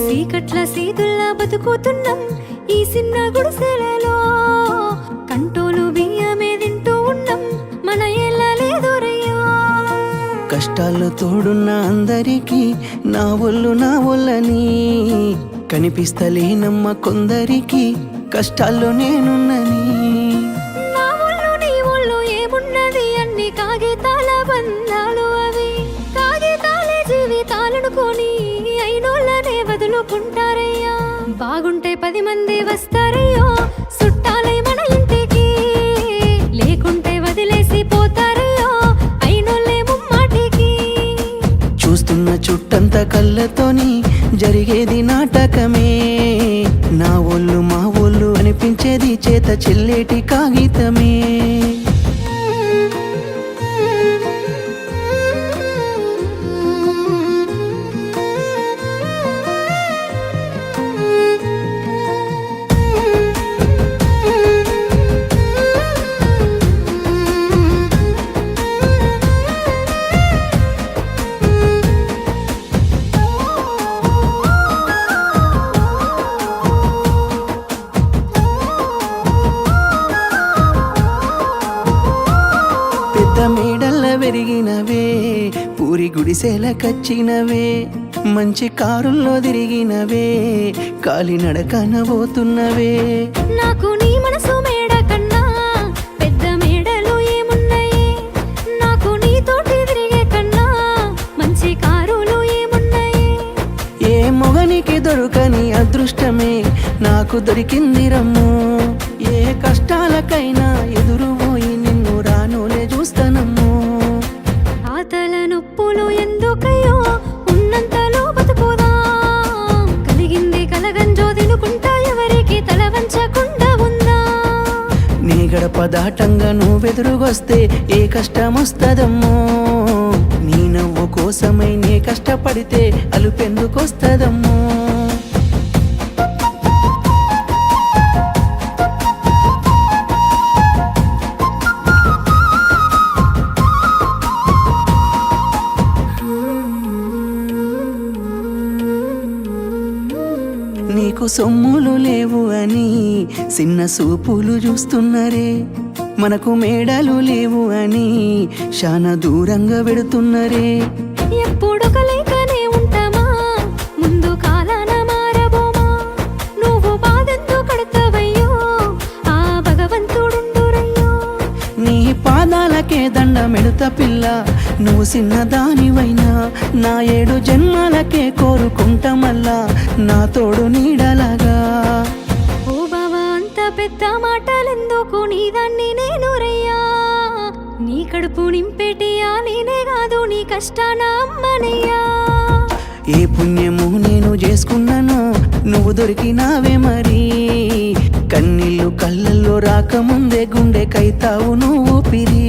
సీకట్ల సీతుల్లా బతుకుతున్నాం ఈ చిన్న గుడిసెలలో, కంటోలు బియ్యమే తింటూ ఉన్నాం మన ఏళ్ళ లేదోరయ్యో. కష్టాల్లో తోడున్న అందరికీ నా ఒళ్ళని కనిపిస్తలేనమ్మ కొందరికి కష్టాల్లో నేనున్నని. నా ఒళ్ళు నీ ఒళ్ళు ఏమున్నది అన్ని కాగితాల బంధాలు, అవి కాగితాలే జీవితాలనుకొని అయినోళ్ళనే వదులుకుంటారయ్యా. బాగుంటే 10 మంది వస్తారయ్యో చుట్టాలై మన ఇంటికి, లేకుంటే వదిలేసి పోతారయ్యో అయినోళ్ళే ముమ్మాటికి. చూస్తున్న చుట్టంత కళ్ళతోని జరిగేది నాటకమే, నా ఒళ్ళు మా ఒళ్ళు అనిపించేది చేత చెల్లేటి కాగితమే. మేడల్ల పెరిగినవే పూరి గుడిసెల కచ్చినవే, మంచి కారుల్లో తిరిగినవే కాలినడకన పోతున్నవే. నాకు నీ మనసు మేడ కన్నా పెద్ద మేడలు ఏమున్నాయి, నాకు నీతోటి తిరిగే కన్నా మంచి కారులు ఏమున్నాయి. ఏ మొగనికి దొరకని అదృష్టమే నాకు దొరికింది రమ్ము, ఏ కష్టాలకైనా ఎదురు పోయి నిన్ను రానోలే చూస్తానమ్ము. ఆతల నొప్పులు ఎందుకయ్యో ఉన్నంతలో బతుకుదా, కలిగింది కలగంజో తినుకుంటా ఎవరికి తల వంచకుండా ఉందా. నీ గడప దాటంగా నువ్వెదురుగొస్తే ఏ కష్టమొస్తదమ్మో, నీ నవ్వు కోసమై నే కష్టపడితే అలుపెందుకొస్తదమ్మో. నీకు సొమ్ములు లేవు అని చిన్న సూపులు చూస్తున్నరే, మనకు మేడలు లేవు అని శానా దూరంగా పెడుతున్నరే. ఎప్పుడు కలేకనే ఉంటామా ముందు కాలాన మారబోమా, నువ్వు బాధెందుకు కడతావయ్యో ఆ భగవంతుడుండురయ్యో. నీ పాదాలకే దండమెడుత పిల్ల, నువ్వు చిన్నదానివైనా నా 7 జన్మాలకే కోరుకుంటా మళ్ళా నా తోడు నీడలాగా. ఓ బావా అంత పెద్ద మాటలెందుకు, నీ దాన్ని నేను రయ్యా, నీ కడుపు నింపేటియా నేనే కాదు నీ కష్టాన అమ్మనయ్యా. ఏ పుణ్యము నేను చేసుకున్నానో నువ్వు దొరికినావే మరి, కన్నీళ్ళు కళ్ళల్లో రాకముందే గుండె కైతావు నువ్వు పిరి.